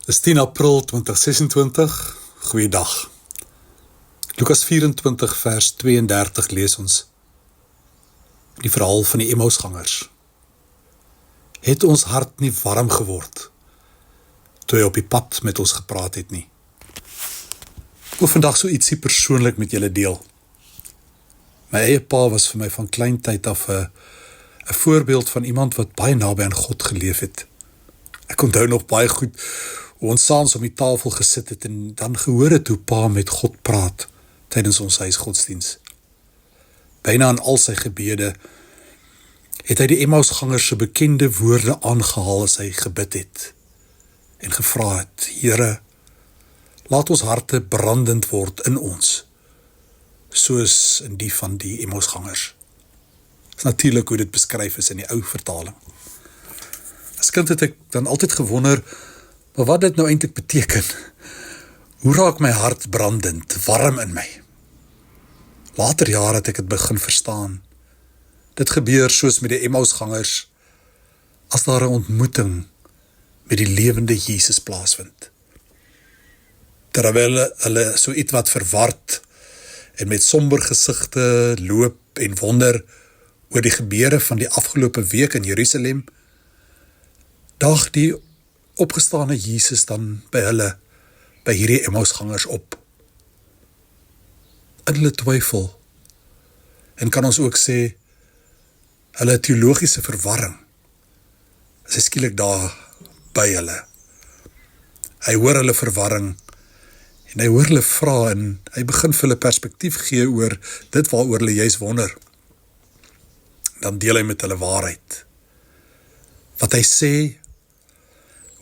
Dis 10 April 2026, goeiedag. Lukas 24 vers 32 lees ons die verhaal van die Emmausgangers. Het ons hart nie warm geword, toe hy op die pad met ons gepraat het nie? Ek wil vandag so ietsie persoonlik met julle deel. My eie pa was vir my van klein tyd af 'n voorbeeld van iemand wat baie naby aan God geleef het. Ek onthou nog baie goed hoe ons saans om die tafel gesit het en dan gehoor het hoe pa met God praat tydens ons huisgodsdiens. Byna aan al sy gebede het hy die Emmausgangers se bekende woorde aangehaal as hy gebid het en gevra het: Here, laat ons harte brandend word in ons, soos in die van die Emmausgangers. Dit is natuurlik hoe dit beskryf is in die ou vertaling. As kind het ek dan altyd gewonder, maar wat dit nou eintlik beteken? Hoe raak my hart brandend, warm in my? Later jare het ek dit begin verstaan. Dit gebeur soos met die Emmausgangers, as daar 'n ontmoeting met die lewende Jesus plaasvind. Terwyl hulle so ietwat verward en met somber gesigte loop en wonder oor die gebeure van die afgelope week in Jerusalem, daag die opgestane Jesus dan by hulle, by hierdie Emmausgangers op. In hulle twyfel, en kan ons ook sê, hulle teologiese verwarring, is hy skielik daar by hulle. Hy hoor hulle verwarring, en hy hoor hulle vra, en hy begin vir hulle perspektief gee oor dit waaroor hulle juist wonder. Dan deel hy met hulle waarheid. Wat hy sê,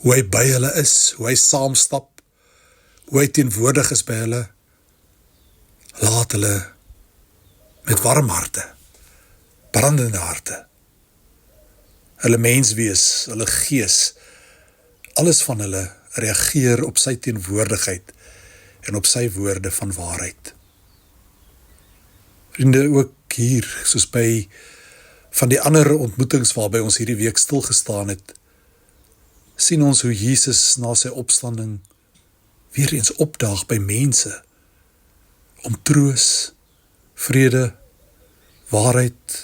hoe hy by hulle is, hoe hy saamstap, hoe hy teenwoordig is by hulle, laat hulle met warm harte, brandende harte, hulle menswees, hulle gees, alles van hulle reageer op sy teenwoordigheid en op sy woorde van waarheid. Vriende, ook hier, soos by van die ander ontmoetings waarby ons hierdie week stilgestaan het, sien ons hoe Jesus na sy opstanding weer eens opdaag by mense, om troos, vrede, waarheid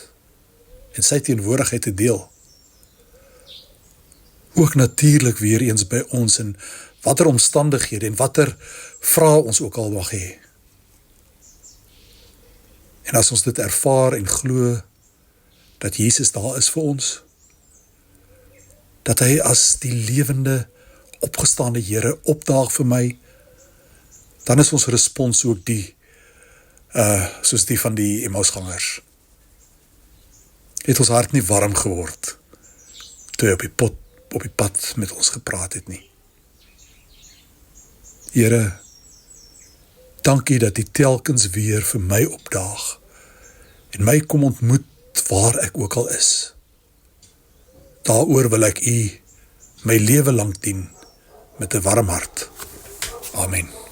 en sy teenwoordigheid te deel. Ook natuurlik weer eens by ons in watter omstandighede en watter vrae ons ook al mag hê. En as ons dit ervaar en glo dat Jesus daar is vir ons, dat hy as die lewende, opgestaande Here opdaag vir my, dan is ons respons ook die, soos die van die Emmausgangers. Het ons hart nie warm geword, toe hy op die pad met ons gepraat het nie. Here, dankie dat hy telkens weer vir my opdaag, en my kom ontmoet waar ek ook al is. Daaroor wil ek u my lewe lang dien, met 'n warm hart. Amen.